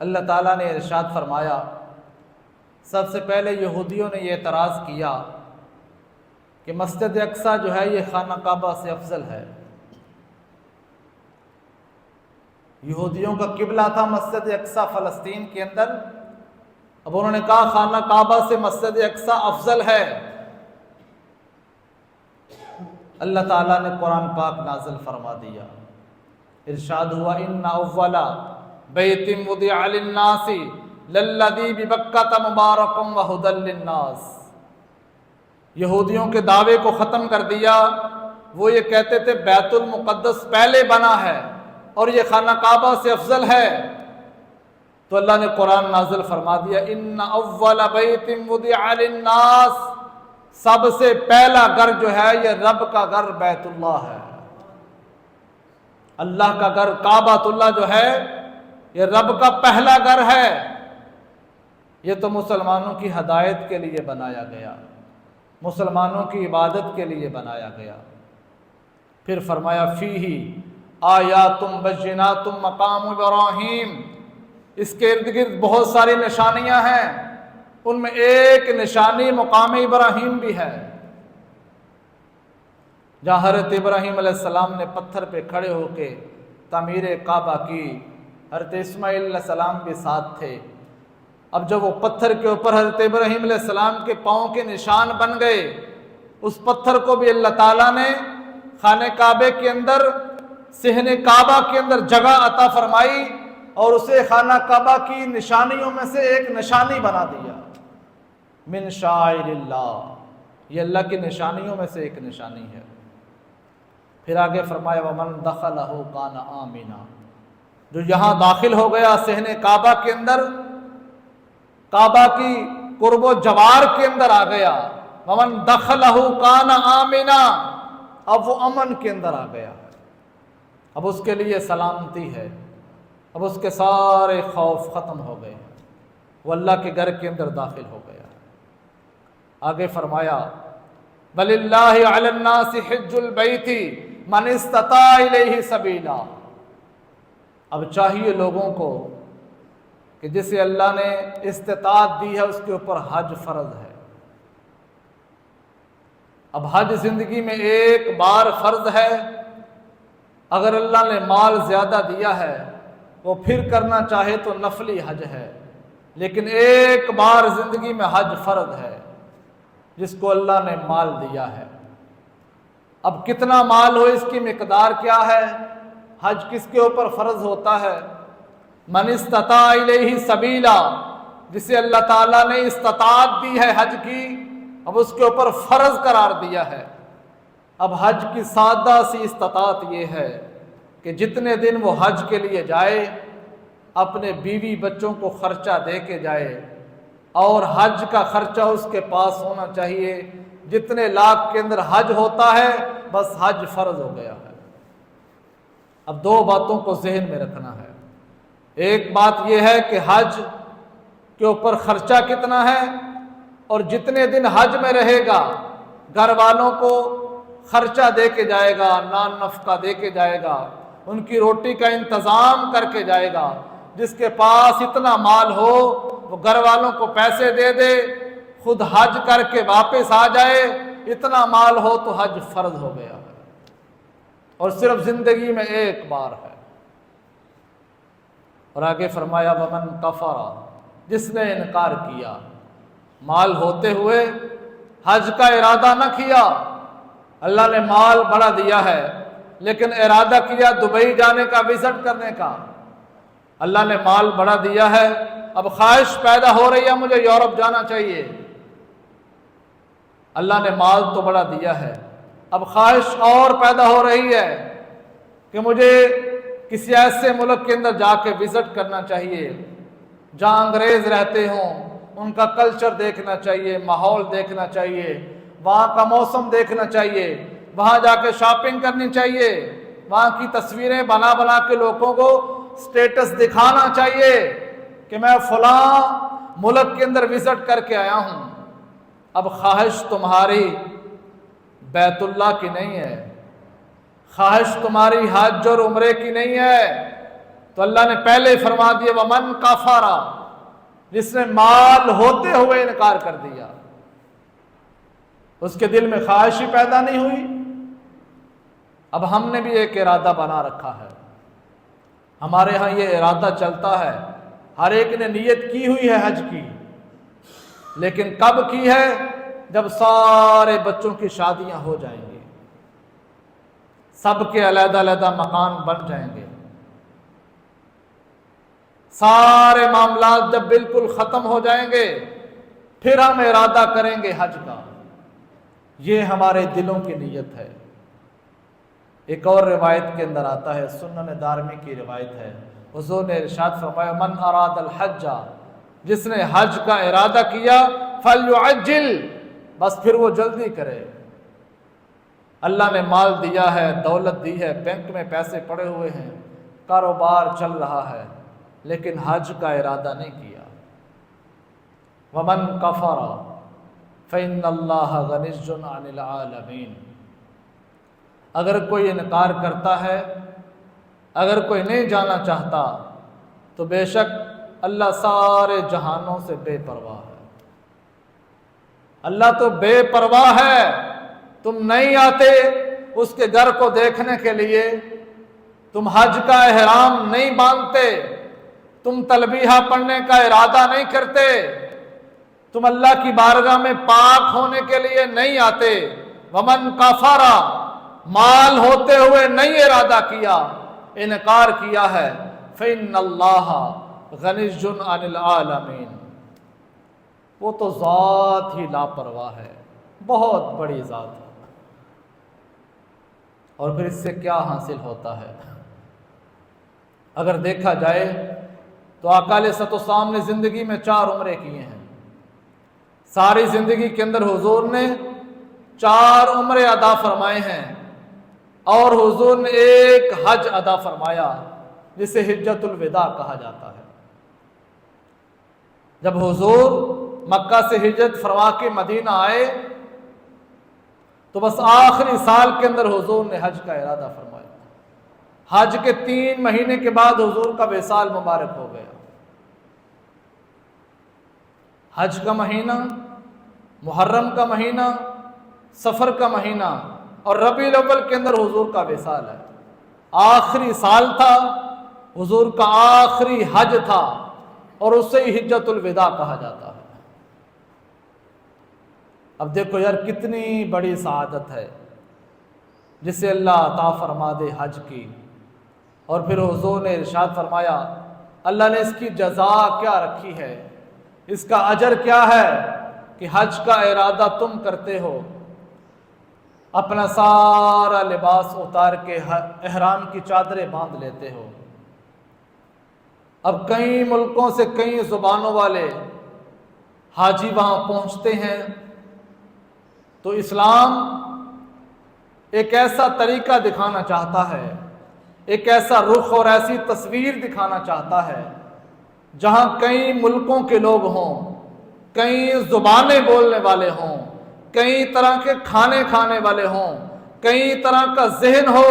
اللہ تعالیٰ نے ارشاد فرمایا، سب سے پہلے یہودیوں نے یہ اعتراض کیا کہ مسجد اقصیٰ جو ہے یہ خانہ کعبہ سے افضل ہے۔ یہودیوں کا قبلہ تھا مسجد اقصیٰ فلسطین کے اندر، اب انہوں نے کہا خانہ کعبہ سے مسجد اقصیٰ افضل ہے۔ اللہ تعالیٰ نے قرآن پاک نازل فرما دیا، ارشاد ہوا ان اول بیت وضع للناس للذی ببکۃ مبارک وہدی للناس۔ یہودیوں کے دعوے کو ختم کر دیا، وہ یہ کہتے تھے بیت المقدس پہلے بنا ہے اور یہ خانہ کعبہ سے افضل ہے، تو اللہ نے قرآن نازل فرما دیا ان اول بیت وضع للناس، سب سے پہلا گھر جو ہے یہ رب کا گھر بیت اللہ ہے۔ اللہ کا گھر کعبۃ اللہ جو ہے یہ رب کا پہلا گھر ہے۔ یہ تو مسلمانوں کی ہدایت کے لیے بنایا گیا، مسلمانوں کی عبادت کے لیے بنایا گیا۔ پھر فرمایا فیہ آیات بینات مقام ابراہیم، اس کے ارد گرد بہت ساری نشانیاں ہیں، ان میں ایک نشانی مقام ابراہیم بھی ہے، جہاں حضرت ابراہیم علیہ السلام نے پتھر پہ کھڑے ہو کے تعمیر کعبہ کی، حضرت اسماعیل علیہ السلام بھی ساتھ تھے۔ اب جب وہ پتھر کے اوپر حضرت ابراہیم علیہ السلام کے پاؤں کے نشان بن گئے، اس پتھر کو بھی اللہ تعالیٰ نے خانہ کعبے کے اندر، صحن کعبہ کے اندر جگہ عطا فرمائی اور اسے خانہ کعبہ کی نشانیوں میں سے ایک نشانی بنا دیا۔ من شعائر اللہ، یہ اللہ کی نشانیوں میں سے ایک نشانی ہے۔ پھر آگے فرمایا ومن دخلہ کان آمنا، جو یہاں داخل ہو گیا صحن کعبہ کے اندر، کعبہ کی قرب و جوار کے اندر آ گیا، ومن دخلہ کان آمنا، اب وہ امن کے اندر آ گیا، اب اس کے لیے سلامتی ہے، اب اس کے سارے خوف ختم ہو گئے، وہ اللہ کے گھر کے اندر داخل ہو گیا۔ آگے فرمایا وَلِلَّهِ عَلَى النَّاسِ حِجُّ الْبَيْتِ مَنِ اسْتَطَاعَ إِلَيْهِ سَبِيلًا، اب چاہیے لوگوں کو کہ جسے اللہ نے استطاعت دی ہے اس کے اوپر حج فرض ہے۔ اب حج زندگی میں ایک بار فرض ہے، اگر اللہ نے مال زیادہ دیا ہے وہ پھر کرنا چاہے تو نفلی حج ہے، لیکن ایک بار زندگی میں حج فرض ہے جس کو اللہ نے مال دیا ہے۔ اب کتنا مال ہو، اس کی مقدار کیا ہے، حج کس کے اوپر فرض ہوتا ہے؟ من استطاع الیہ سبیلا، جسے اللہ تعالیٰ نے استطاعت دی ہے حج کی، اب اس کے اوپر فرض قرار دیا ہے۔ اب حج کی سادہ سی استطاعت یہ ہے کہ جتنے دن وہ حج کے لیے جائے اپنے بیوی بچوں کو خرچہ دے کے جائے، اور حج کا خرچہ اس کے پاس ہونا چاہیے، جتنے لاکھ کے اندر حج ہوتا ہے بس حج فرض ہو گیا ہے۔ اب دو باتوں کو ذہن میں رکھنا ہے، ایک بات یہ ہے کہ حج کے اوپر خرچہ کتنا ہے، اور جتنے دن حج میں رہے گا گھر والوں کو خرچہ دے کے جائے گا، نان نفقہ دے کے جائے گا، ان کی روٹی کا انتظام کر کے جائے گا۔ جس کے پاس اتنا مال ہو وہ گھر والوں کو پیسے دے دے، خود حج کر کے واپس آ جائے، اتنا مال ہو تو حج فرض ہو گیا ہے، اور صرف زندگی میں ایک بار ہے۔ اور آگے فرمایا ومن کفر، جس نے انکار کیا، مال ہوتے ہوئے حج کا ارادہ نہ کیا، اللہ نے مال بڑا دیا ہے لیکن ارادہ کیا دبئی جانے کا، وزٹ کرنے کا، اللہ نے مال بڑا دیا ہے، اب خواہش پیدا ہو رہی ہے مجھے یورپ جانا چاہیے، اللہ نے مال تو بڑا دیا ہے، اب خواہش اور پیدا ہو رہی ہے کہ مجھے کسی ایسے ملک کے اندر جا کے وزٹ کرنا چاہیے جہاں انگریز رہتے ہوں، ان کا کلچر دیکھنا چاہیے، ماحول دیکھنا چاہیے، وہاں کا موسم دیکھنا چاہیے، وہاں جا کے شاپنگ کرنی چاہیے، وہاں کی تصویریں بنا بنا کے لوگوں کو سٹیٹس دکھانا چاہیے کہ میں فلاں ملک کے اندر وزٹ کر کے آیا ہوں۔ اب خواہش تمہاری بیت اللہ کی نہیں ہے، خواہش تمہاری حج اور عمرے کی نہیں ہے، تو اللہ نے پہلے ہی فرما دیا ومن کفارا، جس نے مال ہوتے ہوئے انکار کر دیا، اس کے دل میں خواہش ہی پیدا نہیں ہوئی۔ اب ہم نے بھی ایک ارادہ بنا رکھا ہے، ہمارے ہاں یہ ارادہ چلتا ہے، ہر ایک نے نیت کی ہوئی ہے حج کی، لیکن کب کی ہے؟ جب سارے بچوں کی شادیاں ہو جائیں گی، سب کے علیحدہ علیحدہ مکان بن جائیں گے، سارے معاملات جب بالکل ختم ہو جائیں گے، پھر ہم ارادہ کریں گے حج کا۔ یہ ہمارے دلوں کی نیت ہے۔ ایک اور روایت کے اندر آتا ہے، سنن دارمی کی روایت ہے، حضور نے ارشاد فرمایا من اراد الحج، جس نے حج کا ارادہ کیا فلیعجل، بس پھر وہ جلدی کرے۔ اللہ نے مال دیا ہے، دولت دی ہے، بینک میں پیسے پڑے ہوئے ہیں، کاروبار چل رہا ہے، لیکن حج کا ارادہ نہیں کیا۔ ومن کفر فإن اللہ غنی عن العالمین، اگر کوئی انکار کرتا ہے، اگر کوئی نہیں جانا چاہتا، تو بے شک اللہ سارے جہانوں سے بے پرواہ ہے۔ اللہ تو بے پرواہ ہے، تم نہیں آتے اس کے گھر کو دیکھنے کے لیے، تم حج کا احرام نہیں باندھتے، تم تلبیہ پڑھنے کا ارادہ نہیں کرتے، تم اللہ کی بارگاہ میں پاک ہونے کے لیے نہیں آتے۔ ومن کفر، مال ہوتے ہوئے نہیں ارادہ کیا، انکار کیا ہے، فإن اللہ غنی عن العالمین، وہ تو ذات ہی لاپرواہ ہے، بہت بڑی ذات ہے۔ اور پھر اس سے کیا حاصل ہوتا ہے؟ اگر دیکھا جائے تو آقا علیہ الصلوۃ والسلام نے زندگی میں 4 عمرے کیے ہیں، ساری زندگی کے اندر حضور نے 4 عمرے ادا فرمائے ہیں، اور حضور نے ایک حج ادا فرمایا جسے حجۃ الوداع کہا جاتا ہے۔ جب حضور مکہ سے ہجرت فرما کے مدینہ آئے تو بس آخری سال کے اندر حضور نے حج کا ارادہ فرمایا۔ حج کے 3 مہینے کے بعد حضور کا وصال مبارک ہو گیا۔ حج کا مہینہ، محرم کا مہینہ، سفر کا مہینہ اور ربیع الاول کے اندر حضور کا وصال ہے۔ آخری سال تھا، حضور کا آخری حج تھا، اور اسے ہی حجۃ الوداع کہا جاتا ہے۔ اب دیکھو یار کتنی بڑی سعادت ہے جسے اللہ عطا فرما دے حج کی۔ اور پھر حضور نے ارشاد فرمایا، اللہ نے اس کی جزا کیا رکھی ہے، اس کا اجر کیا ہے کہ حج کا ارادہ تم کرتے ہو، اپنا سارا لباس اتار کے احرام کی چادریں باندھ لیتے ہو۔ اب کئی ملکوں سے کئی زبانوں والے حاجی وہاں پہنچتے ہیں، تو اسلام ایک ایسا طریقہ دکھانا چاہتا ہے، ایک ایسا رخ اور ایسی تصویر دکھانا چاہتا ہے جہاں کئی ملکوں کے لوگ ہوں، کئی زبانیں بولنے والے ہوں، کئی طرح کے کھانے کھانے والے ہوں، کئی طرح کا ذہن ہو،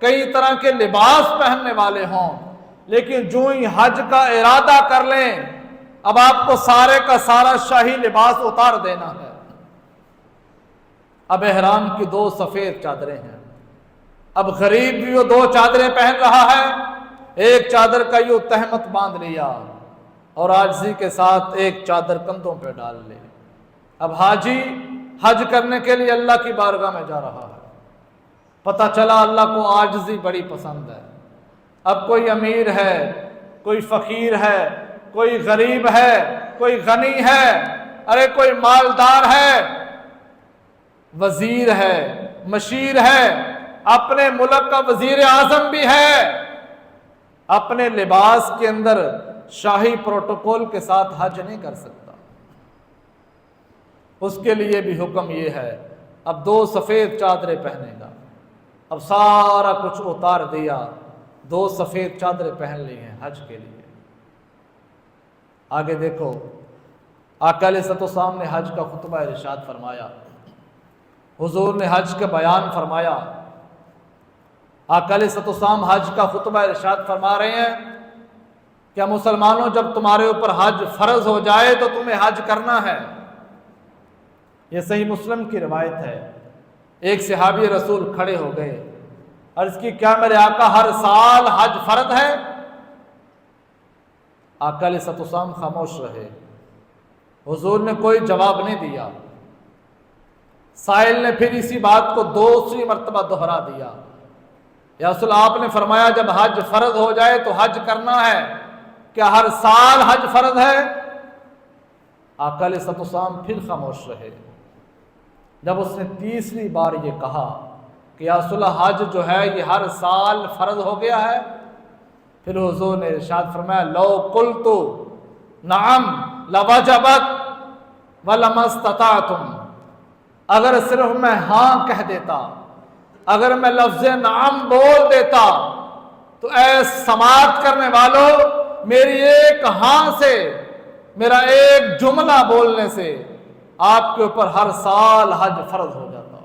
کئی طرح کے لباس پہننے والے ہوں، لیکن جو ہی حج کا ارادہ کر لیں اب آپ کو سارے کا سارا شاہی لباس اتار دینا ہے۔ اب احرام کی 2 سفید چادریں ہیں، اب غریب بھی وہ 2 چادریں پہن رہا ہے، ایک چادر کا یوں تہمت باندھ لیا اور عاجزی کے ساتھ ایک چادر کندھوں پہ ڈال لی۔ اب حاجی حج کرنے کے لیے اللہ کی بارگاہ میں جا رہا ہے، پتہ چلا اللہ کو عاجزی بڑی پسند ہے۔ اب کوئی امیر ہے، کوئی فقیر ہے، کوئی غریب ہے، کوئی غنی ہے، ارے کوئی مالدار ہے، وزیر ہے، مشیر ہے، اپنے ملک کا وزیر اعظم بھی ہے، اپنے لباس کے اندر شاہی پروٹوکول کے ساتھ حج نہیں کر سکتا۔ اس کے لیے بھی حکم یہ ہے، اب 2 سفید چادریں پہنے گا۔ اب سارا کچھ اتار دیا، 2 سفید چادریں پہن لی ہیں حج کے لیے۔ آگے دیکھو آقا علیہ الصلوۃ والسلام نے حج کا خطبہ ارشاد فرمایا، حضور نے حج کا بیان فرمایا، آقا علیہ الصلوۃ والسلام حج کا خطبہ ارشاد فرما رہے ہیں کہ مسلمانوں جب تمہارے اوپر حج فرض ہو جائے تو تمہیں حج کرنا ہے۔ یہ صحیح مسلم کی روایت ہے۔ ایک صحابی رسول کھڑے ہو گئے، عرض کی کیا میرے آقا ہر سال حج فرض ہے؟ آقا علیہ الصلوۃ والسلام خاموش رہے، حضور نے کوئی جواب نہیں دیا۔ سائل نے پھر اسی بات کو دوسری مرتبہ دہرا دیا، یا رسول آپ نے فرمایا جب حج فرض ہو جائے تو حج کرنا ہے، کیا ہر سال حج فرض ہے؟ آقا علیہ الصلوۃ والسلام پھر خاموش رہے۔ جب اس نے تیسری بار یہ کہا کہ یا رسول اللہ حج جو ہے یہ ہر سال فرض ہو گیا ہے، پھر حضور نے ارشاد فرمایا لو قلت نعم لوجبت ولما استطعتم، اگر صرف میں ہاں کہہ دیتا، اگر میں لفظ نعم بول دیتا تو اے سماعت کرنے والوں میری ایک ہاں سے، میرا ایک جملہ بولنے سے آپ کے اوپر ہر سال حج فرض ہو جاتا۔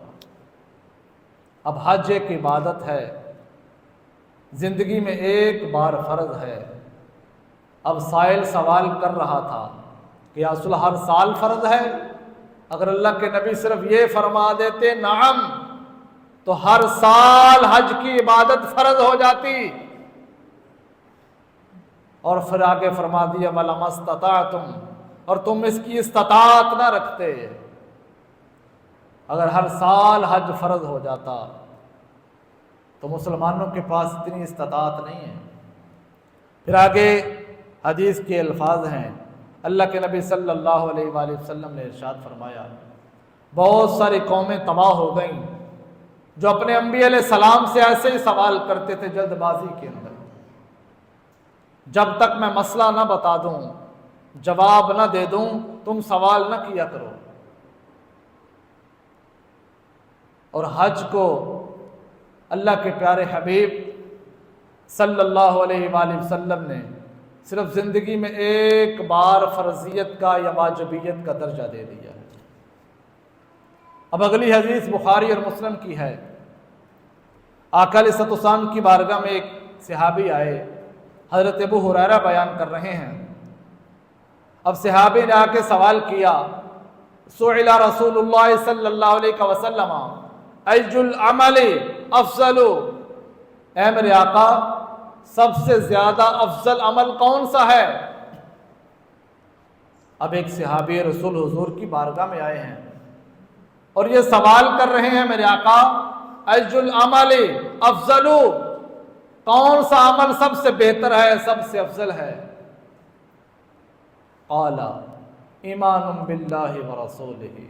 اب حج ایک عبادت ہے، زندگی میں ایک بار فرض ہے۔ اب سائل سوال کر رہا تھا کہ یا رسول اللہ ہر سال فرض ہے؟ اگر اللہ کے نبی صرف یہ فرما دیتے نعم تو ہر سال حج کی عبادت فرض ہو جاتی، اور پھر آگے فرما دیا وَلَمَا اسْتَطَعْتُمْ، اور تم اس کی استطاعت نہ رکھتے۔ اگر ہر سال حج فرض ہو جاتا تو مسلمانوں کے پاس اتنی استطاعت نہیں ہے۔ پھر آگے حدیث کے الفاظ ہیں، اللہ کے نبی صلی اللہ علیہ وآلہ وسلم نے ارشاد فرمایا بہت ساری قومیں تباہ ہو گئیں جو اپنے انبیاء علیہ السلام سے ایسے ہی سوال کرتے تھے جلد بازی کے اندر، جب تک میں مسئلہ نہ بتا دوں، جواب نہ دے دوں، تم سوال نہ کیا کرو۔ اور حج کو اللہ کے پیارے حبیب صلی اللہ علیہ وآلہ وسلم نے صرف زندگی میں ایک بار فرضیت کا یا واجبیت کا درجہ دے دیا ہے۔ اب اگلی حدیث بخاری اور مسلم کی ہے۔ آقا علیہ الصلوۃ والسلام کی بارگاہ میں ایک صحابی آئے، حضرت ابو ہریرہ بیان کر رہے ہیں۔ اب صحابی نے آ کے سوال کیا، سئل رسول اللہ صلی اللہ علیہ وسلم ایج العمل افضل، اے میرے آقا سب سے زیادہ افضل عمل کون سا ہے؟ اب ایک صحابی رسول حضور کی بارگاہ میں آئے ہیں اور یہ سوال کر رہے ہیں میرے آقا ایج العمل افضل، کون سا عمل سب سے بہتر ہے، سب سے افضل ہے؟ قال ایمان باللہ ورسولہ،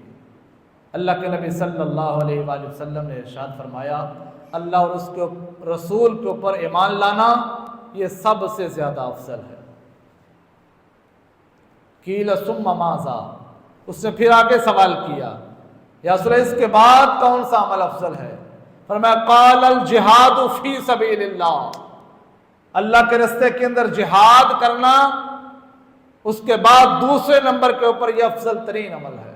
اللہ کے نبی صلی اللہ علیہ وآلہ وسلم نے ارشاد فرمایا اللہ اور اس کے رسول کے اوپر ایمان لانا یہ سب سے زیادہ افضل ہے۔ قیل ثم ماذا، اس نے پھر آگے سوال کیا یا رسول اللہ اس کے بعد کون سا عمل افضل ہے؟ فرمایا قال الجہاد فی سبیل اللہ، اللہ کے راستے کے اندر جہاد کرنا اس کے بعد دوسرے نمبر کے اوپر یہ افضل ترین عمل ہے۔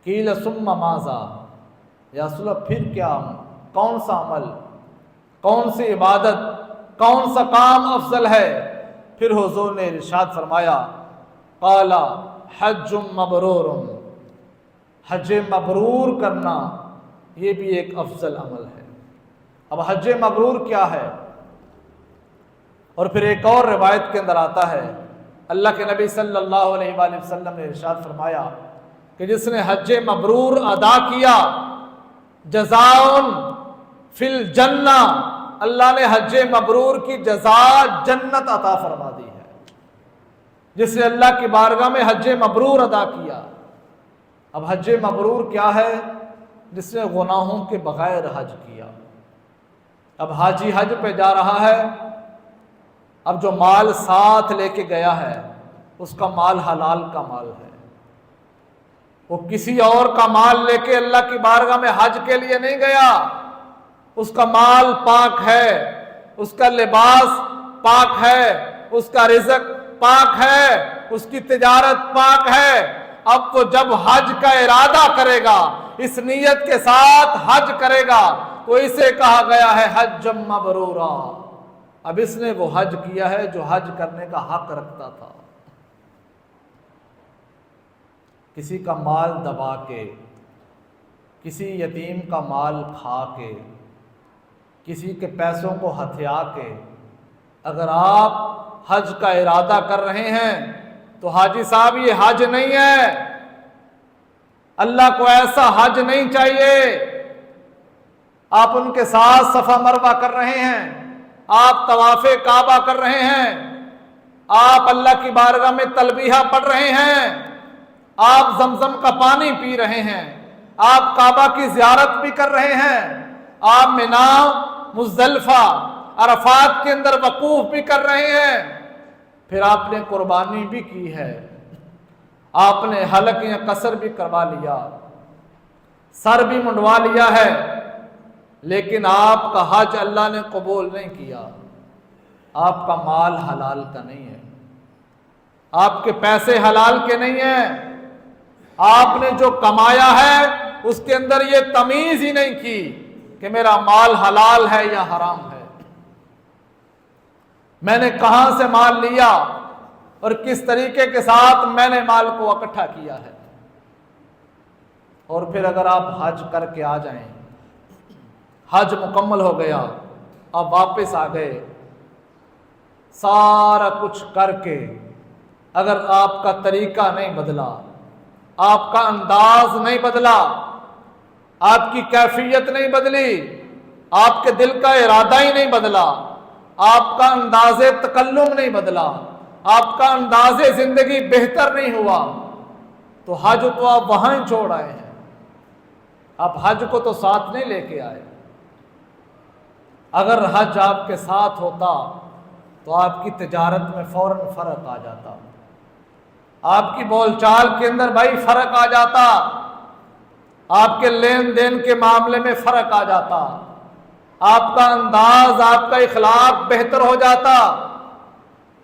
قیل ثم ماذا، یا رسول اللہ پھر کیا، کون سا عمل، کون سی عبادت، کون سا کام افضل ہے؟ پھر حضور نے ارشاد فرمایا قال حج مبرور، حج مبرور کرنا یہ بھی ایک افضل عمل ہے۔ اب حج مبرور کیا ہے؟ اور پھر ایک اور روایت کے اندر آتا ہے اللہ کے نبی صلی اللہ علیہ وآلہ وسلم نے ارشاد فرمایا کہ جس نے حج مبرور ادا کیا جزاء فی الجنہ، اللہ نے حج مبرور کی جزا جنت عطا فرما دی ہے، جس نے اللہ کی بارگاہ میں حج مبرور ادا کیا۔ اب حج مبرور کیا ہے؟ جس نے گناہوں کے بغیر حج کیا۔ اب حاجی حج پہ جا رہا ہے، اب جو مال ساتھ لے کے گیا ہے اس کا مال حلال کا مال ہے، وہ کسی اور کا مال لے کے اللہ کی بارگاہ میں حج کے لیے نہیں گیا، اس کا مال پاک ہے، اس کا لباس پاک ہے، اس کا رزق پاک ہے، اس کی تجارت پاک ہے۔ اب تو جب حج کا ارادہ کرے گا اس نیت کے ساتھ حج کرے گا تو اسے کہا گیا ہے حج مبرورا۔ اب اس نے وہ حج کیا ہے جو حج کرنے کا حق رکھتا تھا۔ کسی کا مال دبا کے، کسی یتیم کا مال کھا کے، کسی کے پیسوں کو ہتھیا کے اگر آپ حج کا ارادہ کر رہے ہیں تو حاجی صاحب یہ حج نہیں ہے۔ اللہ کو ایسا حج نہیں چاہیے۔ آپ ان کے ساتھ صفا مروہ کر رہے ہیں، آپ طواف کعبہ کر رہے ہیں، آپ اللہ کی بارگاہ میں تلبیہ پڑھ رہے ہیں، آپ زمزم کا پانی پی رہے ہیں، آپ کعبہ کی زیارت بھی کر رہے ہیں، آپ مینا، مزدلفہ، عرفات کے اندر وقوف بھی کر رہے ہیں، پھر آپ نے قربانی بھی کی ہے، آپ نے حلق یا قصر بھی کروا لیا، سر بھی منڈوا لیا ہے، لیکن آپ کا حج اللہ نے قبول نہیں کیا۔ آپ کا مال حلال کا نہیں ہے، آپ کے پیسے حلال کے نہیں ہیں، آپ نے جو کمایا ہے اس کے اندر یہ تمیز ہی نہیں کی کہ میرا مال حلال ہے یا حرام ہے، میں نے کہاں سے مال لیا اور کس طریقے کے ساتھ میں نے مال کو اکٹھا کیا ہے۔ اور پھر اگر آپ حج کر کے آ جائیں، حج مکمل ہو گیا، آپ واپس آ گئے، سارا کچھ کر کے اگر آپ کا طریقہ نہیں بدلا، آپ کا انداز نہیں بدلا، آپ کی کیفیت نہیں بدلی، آپ کے دل کا ارادہ ہی نہیں بدلا، آپ کا انداز تکلم نہیں بدلا، آپ کا انداز زندگی بہتر نہیں ہوا، تو حج تو آپ وہاں ہی چھوڑ آئے ہیں، آپ حج کو تو ساتھ نہیں لے کے آئے۔ اگر حج آپ کے ساتھ ہوتا تو آپ کی تجارت میں فوراً فرق آ جاتا، آپ کی بول چال کے اندر بھائی فرق آ جاتا، آپ کے لین دین کے معاملے میں فرق آ جاتا، آپ کا انداز، آپ کا اخلاق بہتر ہو جاتا،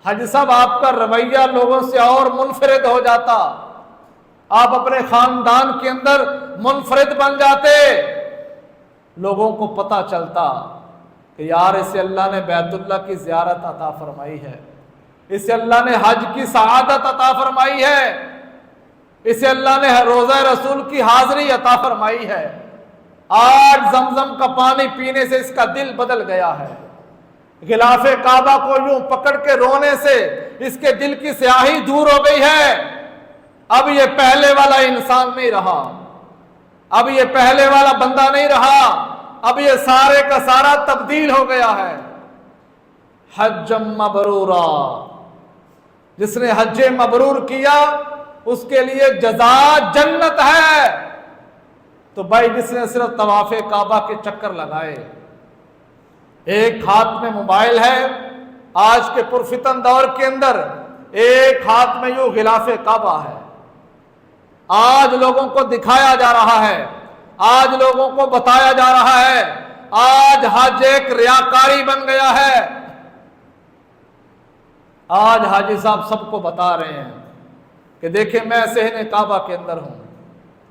حج صاحب آپ کا رویہ لوگوں سے اور منفرد ہو جاتا، آپ اپنے خاندان کے اندر منفرد بن جاتے، لوگوں کو پتہ چلتا کہ یار اسے اللہ نے بیت اللہ کی زیارت عطا فرمائی ہے، اسے اللہ نے حج کی سعادت عطا فرمائی ہے، اسے اللہ نے روضہ رسول کی حاضری عطا فرمائی ہے، آج زمزم کا پانی پینے سے اس کا دل بدل گیا ہے، غلاف کعبہ کو یوں پکڑ کے رونے سے اس کے دل کی سیاہی دور ہو گئی ہے، اب یہ پہلے والا انسان نہیں رہا، اب یہ پہلے والا بندہ نہیں رہا، اب یہ سارے کا سارا تبدیل ہو گیا ہے۔ حج مبرورا، جس نے حج مبرور کیا اس کے لیے جزا جنت ہے۔ تو بھائی جس نے صرف طواف کعبہ کے چکر لگائے، ایک ہاتھ میں موبائل ہے، آج کے پرفتن دور کے اندر ایک ہاتھ میں یوں غلاف کعبہ ہے، آج لوگوں کو دکھایا جا رہا ہے، آج لوگوں کو بتایا جا رہا ہے، آج حج ایک ریاکاری بن گیا ہے، آج حاجی صاحب سب کو بتا رہے ہیں کہ دیکھیں میں صحن کعبہ کے اندر ہوں،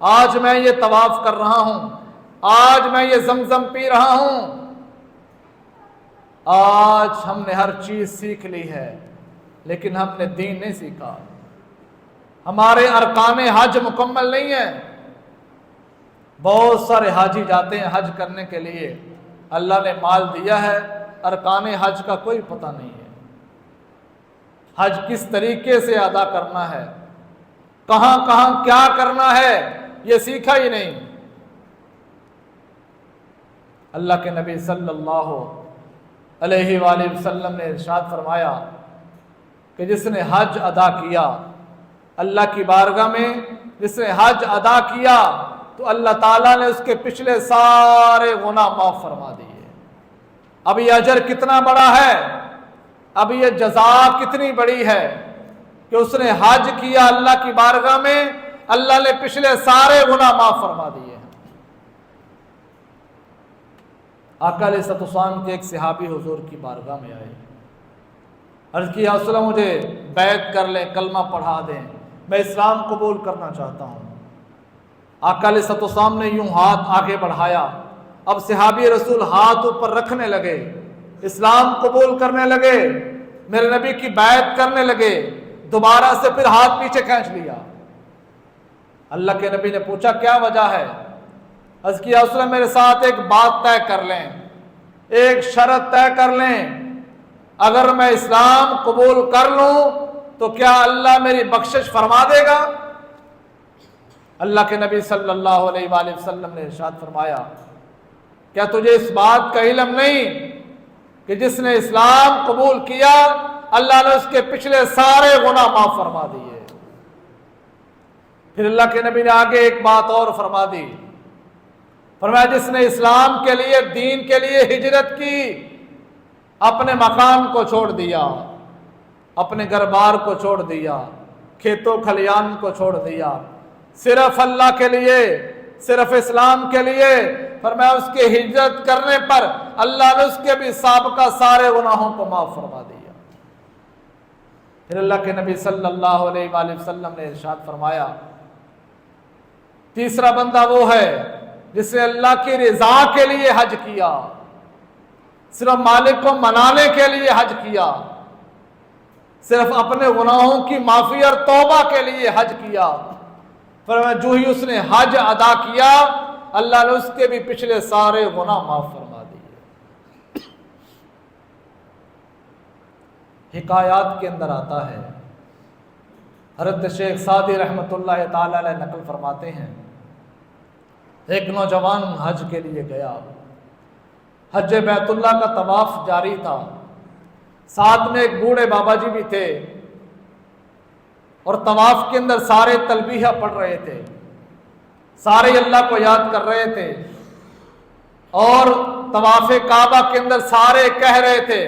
آج میں یہ طواف کر رہا ہوں، آج میں یہ زمزم پی رہا ہوں، آج ہم نے ہر چیز سیکھ لی ہے لیکن ہم نے دین نہیں سیکھا، ہمارے ارکان حج مکمل نہیں ہیں۔ بہت سارے حاجی جاتے ہیں حج کرنے کے لیے، اللہ نے مال دیا ہے، ارکان حج کا کوئی پتہ نہیں ہے، حج کس طریقے سے ادا کرنا ہے، کہاں کہاں کیا کرنا ہے، یہ سیکھا ہی نہیں۔ اللہ کے نبی صلی اللہ علیہ وآلہ وسلم نے ارشاد فرمایا کہ جس نے حج ادا کیا اللہ کی بارگاہ میں، جس نے حج ادا کیا تو اللہ تعالیٰ نے اس کے پچھلے سارے گناہ معاف فرما دیے۔ اب یہ اجر کتنا بڑا ہے، اب یہ جزا کتنی بڑی ہے کہ اس نے حج کیا اللہ کی بارگاہ میں، اللہ نے پچھلے سارے گناہ معاف فرما دیے ہیں۔ آقا علیہ السلام کے ایک صحابی حضور کی بارگاہ میں آئے، عرض کیا یا رسول اللہ مجھے بیعت کر لیں، کلمہ پڑھا دیں، میں اسلام قبول کرنا چاہتا ہوں۔ آقا علیہ السلام نے یوں ہاتھ آگے بڑھایا، اب صحابی رسول ہاتھ اوپر رکھنے لگے، اسلام قبول کرنے لگے، میرے نبی کی بیعت کرنے لگے، دوبارہ سے پھر ہاتھ پیچھے کھینچ لیا۔ اللہ کے نبی نے پوچھا کیا وجہ ہے؟ عرض کیا رسول اللہ میرے ساتھ ایک بات طے کر لیں، ایک شرط طے کر لیں، اگر میں اسلام قبول کر لوں تو کیا اللہ میری بخشش فرما دے گا؟ اللہ کے نبی صلی اللہ علیہ وآلہ وسلم نے ارشاد فرمایا کیا تجھے اس بات کا علم نہیں کہ جس نے اسلام قبول کیا اللہ نے اس کے پچھلے سارے گناہ معاف فرما دیے؟ پھر اللہ کے نبی نے آگے ایک بات اور فرما دی، فرمایا جس نے اسلام کے لیے، دین کے لیے ہجرت کی، اپنے مکان کو چھوڑ دیا، اپنے گھر بار کو چھوڑ دیا، کھیتوں کھلیان کو چھوڑ دیا، صرف اللہ کے لیے، صرف اسلام کے لیے، فرمایا اس کے ہجرت کرنے پر اللہ نے اس کے بھی سابقہ سارے گناہوں کو معاف فرما دیا۔ پھر اللہ کے نبی صلی اللہ علیہ وآلہ وسلم نے ارشاد فرمایا تیسرا بندہ وہ ہے جس نے اللہ کی رضا کے لیے حج کیا، صرف مالک کو منانے کے لیے حج کیا، صرف اپنے گناہوں کی معافی اور توبہ کے لیے حج کیا، فرمایا جو ہی اس نے حج ادا کیا اللہ نے اس کے بھی پچھلے سارے گناہ معاف فرما دیے۔ حکایات کے اندر آتا ہے، حضرت شیخ سعدی رحمۃ اللہ تعالی علیہ نقل فرماتے ہیں ایک نوجوان حج کے لیے گیا، حج بیت اللہ کا طواف جاری تھا، ساتھ میں ایک بوڑھے بابا جی بھی تھے اور طواف کے اندر سارے تلبیہ پڑھ رہے تھے، سارے اللہ کو یاد کر رہے تھے، اور طواف کعبہ کے اندر سارے کہہ رہے تھے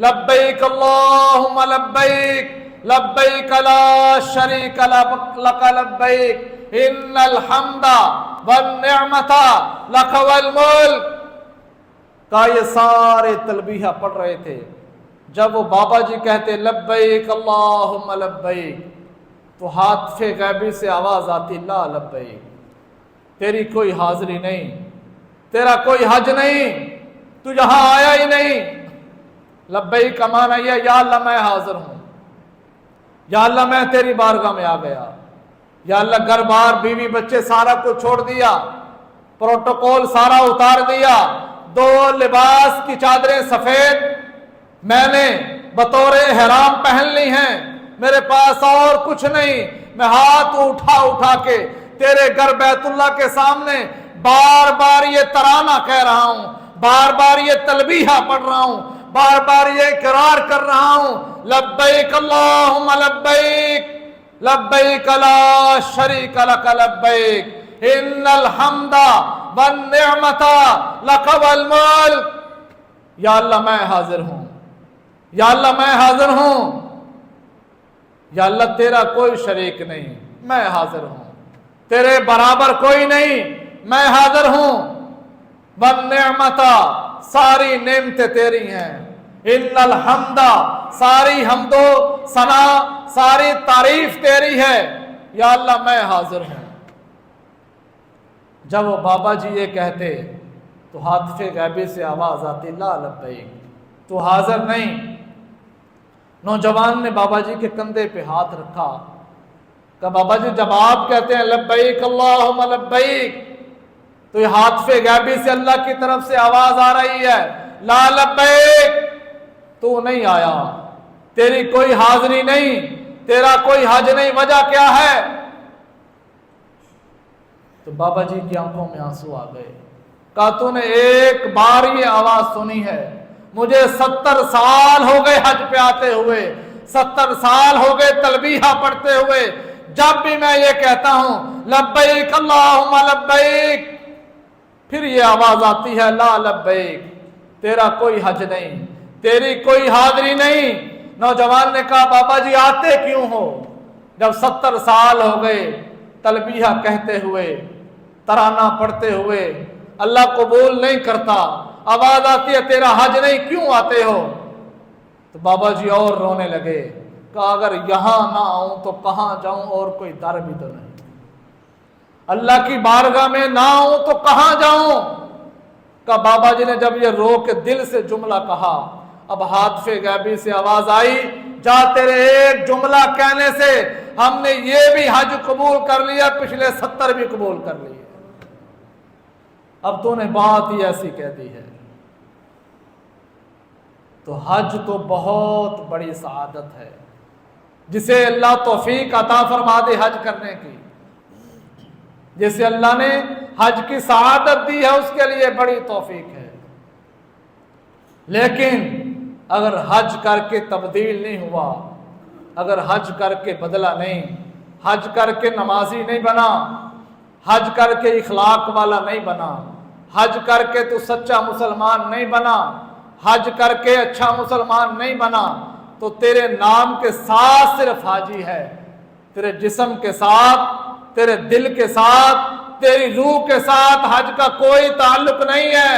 لبیک اللہم لبیک لبیک لا شریک لک لبیک ان الحمد والنعمت لک والملک، کا یہ سارے تلبیہ پڑھ رہے تھے۔ جب وہ بابا جی کہتے لبیک اللہم لبیک تو ہاتھ غیبی سے آواز آتی لا لبیک، تیری کوئی حاضری نہیں، تیرا کوئی حج نہیں، تو یہاں آیا ہی نہیں۔ لبیک کا معنی یہ یا اللہ میں حاضر ہوں، یا اللہ میں تیری بارگاہ میں آ گیا، یا اللہ گھر بار بیوی بچے سارا کچھ چھوڑ دیا، پروٹوکول سارا اتار دیا، دو لباس کی چادریں سفید میں نے بطور احرام پہن لی ہیں، میرے پاس اور کچھ نہیں، میں ہاتھ اٹھا کے تیرے گھر بیت اللہ کے سامنے بار بار یہ ترانہ کہہ رہا ہوں، بار بار یہ تلبیہ پڑھ رہا ہوں، بار بار یہ اقرار کر رہا ہوں لبیک اللہم لبیک لبیک لا شریک لک لبیک ان الحمد والنعمت لک والملک، یا اللہ میں حاضر ہوں، یا اللہ میں حاضر ہوں، یا اللہ تیرا کوئی شریک نہیں، میں حاضر ہوں، تیرے برابر کوئی نہیں، میں حاضر ہوں، والنعمت ساری نعمتیں تیری ہیں، ان الحمد ساری حمد و ثنا ساری تعریف تیری ہے، یا اللہ میں حاضر ہوں۔ جب وہ بابا جی یہ کہتے تو ہاتف غیبی سے آواز آتی لا لبیک، تو حاضر نہیں۔ نوجوان نے بابا جی کے کندھے پہ ہاتھ رکھا، کہ بابا جی جب آپ کہتے ہیں لبیک اللہم لبیک تو یہ ہاتف غیبی سے اللہ کی طرف سے آواز آ رہی ہے لا لبیک، تو نہیں آیا، تیری کوئی حاضری نہیں، تیرا کوئی حج نہیں، وجہ کیا ہے؟ تو بابا جی کی آنکھوں میں آنسو آ گئے، کہا تو نے ایک بار یہ آواز سنی ہے، مجھے 70 سال ہو گئے حج پہ آتے ہوئے، 70 سال ہو گئے تلبیہ پڑھتے ہوئے، جب بھی میں یہ کہتا ہوں لبیک اللہم لبیک پھر یہ آواز آتی ہے لا لبیک، تیرا کوئی حج نہیں، تیری کوئی حاضری نہیں۔ نوجوان نے کہا بابا جی آتے کیوں ہو؟ جب 70 سال ہو گئے تلبیہ کہتے ہوئے، ترانہ پڑھتے ہوئے، اللہ قبول نہیں کرتا، آواز آتی ہے تیرا حج نہیں، کیوں آتے ہو؟ تو بابا جی اور رونے لگے، کہا اگر یہاں نہ آؤں تو کہاں جاؤں، اور کوئی در بھی تو نہیں۔ اللہ کی بارگاہ میں نہ آؤں تو کہاں جاؤں؟ کہ بابا جی نے جب یہ رو کے دل سے جملہ کہا، اب ہاتف غیبی سے آواز آئی، جا تیرے ایک جملہ کہنے سے ہم نے یہ بھی حج قبول کر لیا، پچھلے 70 بھی قبول کر لیے، اب تو نے بات ہی ایسی کہہ دی ہے۔ تو حج تو بہت بڑی سعادت ہے، جسے اللہ توفیق عطا فرما دے حج کرنے کی، جسے اللہ نے حج کی سعادت دی ہے، اس کے لیے بڑی توفیق ہے۔ لیکن اگر حج کر کے تبدیل نہیں ہوا، اگر حج کر کے بدلا نہیں، حج کر کے نمازی نہیں بنا، حج کر کے اخلاق والا نہیں بنا، حج کر کے تو سچا مسلمان نہیں بنا، حج کر کے اچھا مسلمان نہیں بنا، تو تیرے نام کے ساتھ صرف حاجی ہے، تیرے جسم کے ساتھ، تیرے دل کے ساتھ، تیری روح کے ساتھ حج کا کوئی تعلق نہیں ہے۔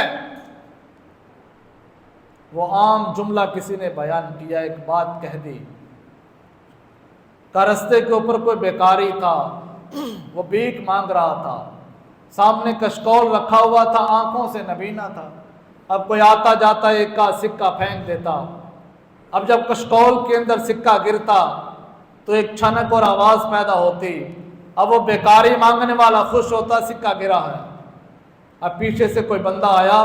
وہ عام جملہ کسی نے بیان کیا، ایک بات کہہ دی کہ رستے کے اوپر کوئی بیکاری تھا، وہ بھیک مانگ رہا تھا، سامنے کشکول رکھا ہوا تھا، آنکھوں سے نبینا تھا، اب کوئی آتا جاتا ایک کا سکہ پھینک دیتا، اب جب کشکول کے اندر سکہ گرتا تو ایک چھنک اور آواز پیدا ہوتی، اب وہ بیکاری مانگنے والا خوش ہوتا سکہ گرا ہے، اب پیچھے سے کوئی بندہ آیا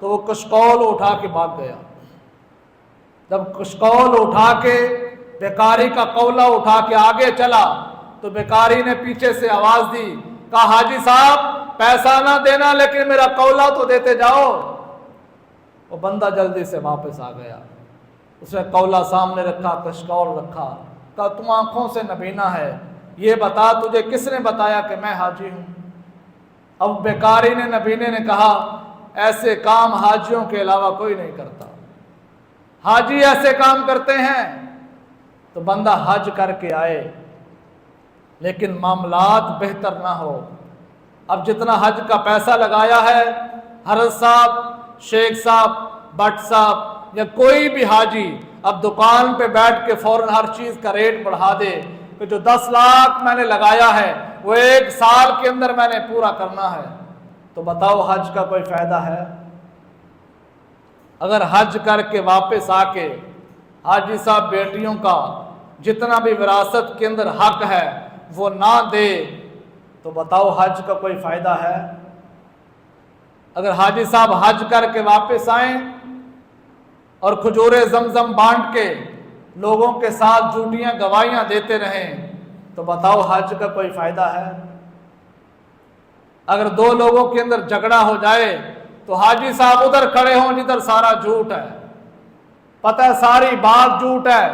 تو وہ کشکول اٹھا کے بھاگ گیا، جب کشکول اٹھا کے بیکاری کا قولہ اٹھا کے آگے چلا تو بیکاری نے پیچھے سے آواز دی، کہا حاجی صاحب پیسہ نہ دینا لیکن میرا قولہ تو دیتے جاؤ۔ وہ بندہ جلدی سے واپس آ گیا، اس نے قولہ سامنے رکھا، کشکول رکھا، کہا تم آنکھوں سے نبینا ہے، یہ بتا تجھے کس نے بتایا کہ میں حاجی ہوں؟ اب بیکاری نے نبینے نے کہا ایسے کام حاجیوں کے علاوہ کوئی نہیں کرتا، حاجی ایسے کام کرتے ہیں۔ تو بندہ حج کر کے آئے لیکن معاملات بہتر نہ ہو، اب جتنا حج کا پیسہ لگایا ہے، حضرت صاحب، شیخ صاحب، بٹ صاحب یا کوئی بھی حاجی اب دکان پہ بیٹھ کے فوراً ہر چیز کا ریٹ بڑھا دے کہ جو 10 لاکھ میں نے لگایا ہے وہ 1 سال کے اندر میں نے پورا کرنا ہے، تو بتاؤ حج کا کوئی فائدہ ہے؟ اگر حج کر کے واپس آ کے حاجی صاحب بیٹیوں کا جتنا بھی وراثت کے اندر حق ہے وہ نہ دے تو بتاؤ حج کا کوئی فائدہ ہے؟ اگر حاجی صاحب حج کر کے واپس آئیں اور کھجور زمزم بانٹ کے لوگوں کے ساتھ جھوٹیاں گواہیاں دیتے رہیں تو بتاؤ حج کا کوئی فائدہ ہے؟ اگر 2 لوگوں کے اندر جھگڑا ہو جائے تو حاجی صاحب ادھر کھڑے ہوں جدھر سارا جھوٹ ہے، پتہ ہے ساری بات جھوٹ ہے،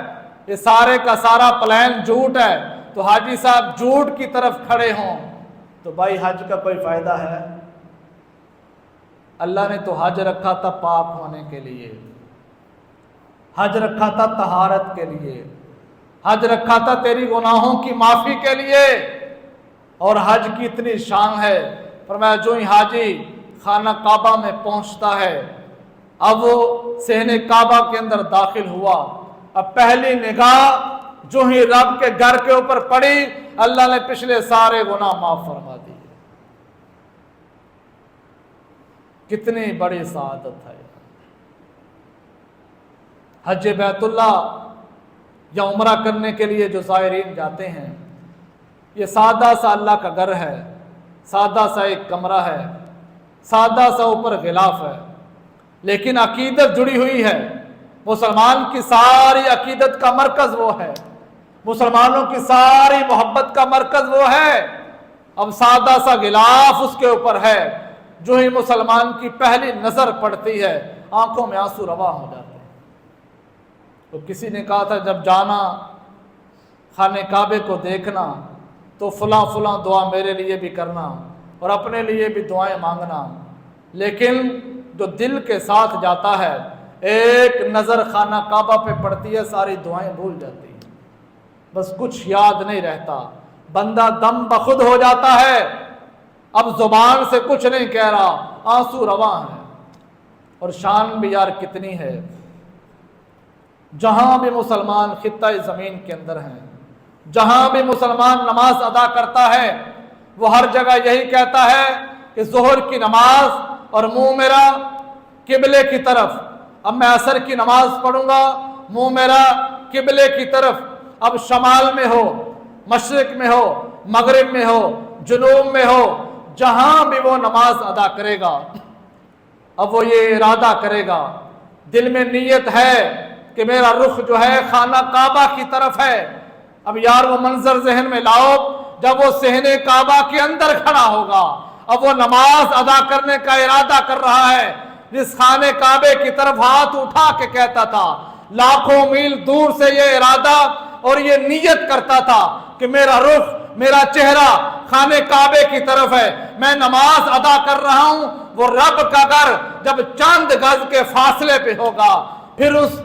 یہ سارے کا سارا پلان جھوٹ ہے، تو حاجی صاحب جھوٹ کی طرف کھڑے ہوں تو بھائی حج کا کوئی فائدہ ہے؟ اللہ نے تو حج رکھا تھا پاک ہونے کے لیے، حج رکھا تھا طہارت کے لیے، حج رکھا تھا تیری گناہوں کی معافی کے لیے، اور حج کی اتنی شان ہے، فرمایا جو ہی حاجی خانہ کعبہ میں پہنچتا ہے، اب وہ صحن کعبہ کے اندر داخل ہوا، اب پہلی نگاہ جو ہی رب کے گھر کے اوپر پڑی اللہ نے پچھلے سارے گناہ معاف فرما دیے۔ کتنی بڑی سعادت ہے۔ حج بیت اللہ یا عمرہ کرنے کے لیے جو زائرین جاتے ہیں، یہ سادہ سا اللہ کا گھر ہے، سادہ سا ایک کمرہ ہے، سادہ سا اوپر غلاف ہے، لیکن عقیدت جڑی ہوئی ہے۔ مسلمان کی ساری عقیدت کا مرکز وہ ہے، مسلمانوں کی ساری محبت کا مرکز وہ ہے۔ اب سادہ سا غلاف اس کے اوپر ہے، جو ہی مسلمان کی پہلی نظر پڑتی ہے آنکھوں میں آنسو رواں ہو جاتے ہیں۔ تو کسی نے کہا تھا جب جانا خانہ کعبے کو دیکھنا تو فلاں فلاں دعا میرے لیے بھی کرنا اور اپنے لیے بھی دعائیں مانگنا، لیکن جو دل کے ساتھ جاتا ہے ایک نظر خانہ کعبہ پہ پڑتی ہے ساری دعائیں بھول جاتی ہیں، بس کچھ یاد نہیں رہتا، بندہ دم بخود ہو جاتا ہے، اب زبان سے کچھ نہیں کہہ رہا، آنسو رواں ہے۔ اور شان بھی یار کتنی ہے، جہاں بھی مسلمان خطہ زمین کے اندر ہیں، جہاں بھی مسلمان نماز ادا کرتا ہے وہ ہر جگہ یہی کہتا ہے کہ ظہر کی نماز اور منہ میرا قبلے کی طرف، اب میں عصر کی نماز پڑھوں گا منہ میرا قبلے کی طرف، اب شمال میں ہو، مشرق میں ہو، مغرب میں ہو، جنوب میں ہو، جہاں بھی وہ نماز ادا کرے گا اب وہ یہ ارادہ کرے گا، دل میں نیت ہے کہ میرا رخ جو ہے خانہ کعبہ کی طرف ہے۔ اب یار وہ منظر ذہن میں لاؤ، جب وہ صحن کعبہ کے اندر کھڑا ہوگا، اب وہ نماز ادا کرنے کا ارادہ کر رہا ہے، جس خانے کعبے کی طرف ہاتھ اٹھا کے کہتا تھا، لاکھوں میل دور سے یہ ارادہ اور یہ نیت کرتا تھا کہ میرا رخ، میرا چہرہ خانے کعبے کی طرف ہے، میں نماز ادا کر رہا ہوں، وہ رب کا گھر جب چاند گز کے فاصلے پہ ہوگا، پھر اس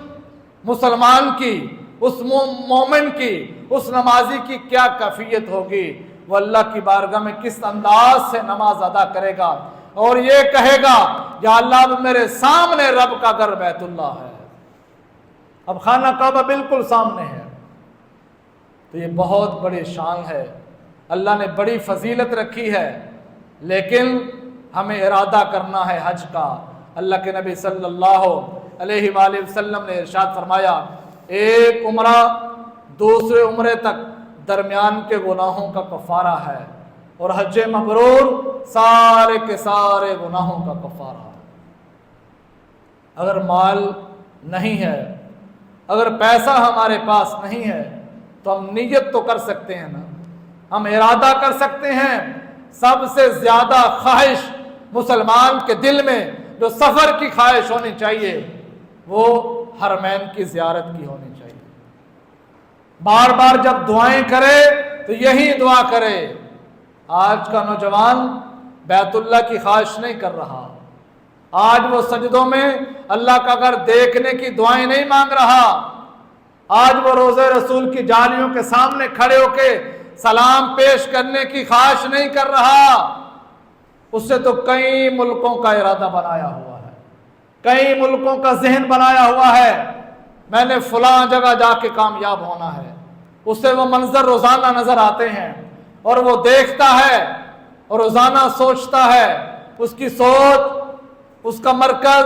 مسلمان کی، اس مومن کی، اس نمازی کی کیا کیفیت ہوگی، وہ اللہ کی بارگاہ میں کس انداز سے نماز ادا کرے گا اور یہ کہے گا یا اللہ اب میرے سامنے رب کا گھر بیت اللہ ہے، اب خانہ کعبہ بالکل سامنے ہے۔ تو یہ بہت بڑی شان ہے، اللہ نے بڑی فضیلت رکھی ہے، لیکن ہمیں ارادہ کرنا ہے حج کا۔ اللہ کے نبی صلی اللہ علیہ وآلہ وسلم نے ارشاد فرمایا، ایک عمرہ دوسرے عمرے تک درمیان کے گناہوں کا کفارہ ہے، اور حج مبرور سارے کے سارے گناہوں کا کفارہ ہے۔ اگر مال نہیں ہے، اگر پیسہ ہمارے پاس نہیں ہے، تو ہم نیت تو کر سکتے ہیں نا، ہم ارادہ کر سکتے ہیں۔ سب سے زیادہ خواہش مسلمان کے دل میں جو سفر کی خواہش ہونی چاہیے وہ حرمین کی زیارت کی ہونی چاہیے۔ بار بار جب دعائیں کرے تو یہی دعا کرے۔ آج کا نوجوان بیت اللہ کی خواہش نہیں کر رہا، آج وہ سجدوں میں اللہ کا گھر دیکھنے کی دعائیں نہیں مانگ رہا، آج وہ روضہ رسول کی جالیوں کے سامنے کھڑے ہو کے سلام پیش کرنے کی خواہش نہیں کر رہا۔ اس سے تو کئی ملکوں کا ارادہ بنایا ہوا ہے، کئی ملکوں کا ذہن بنایا ہوا ہے، میں نے فلاں جگہ جا کے کامیاب ہونا ہے۔ اس سے وہ منظر روزانہ نظر آتے ہیں اور وہ دیکھتا ہے اور روزانہ سوچتا ہے، اس کی سوچ، اس کا مرکز،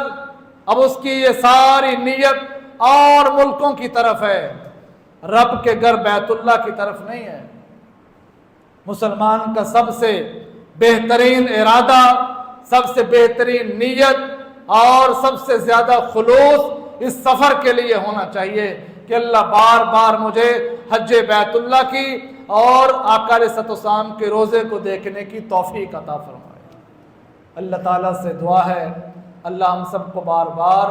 اب اس کی یہ ساری نیت اور ملکوں کی طرف ہے، رب کے گھر بیت اللہ کی طرف نہیں ہے۔ مسلمان کا سب سے بہترین ارادہ، سب سے بہترین نیت اور سب سے زیادہ خلوص اس سفر کے لیے ہونا چاہیے کہ اللہ بار بار مجھے حج بیت اللہ کی اور آقا علیہ الصلوۃ والسلام کے روزے کو دیکھنے کی توفیق عطا فرمائے۔ اللہ تعالیٰ سے دعا ہے اللہ ہم سب کو بار بار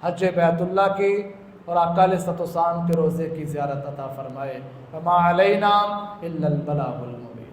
حج بیت اللہ کی اور آقا علیہ الصلوۃ والسلام کے روزے کی زیارت عطا فرمائے۔ وما علینا الا البلاغ المبین۔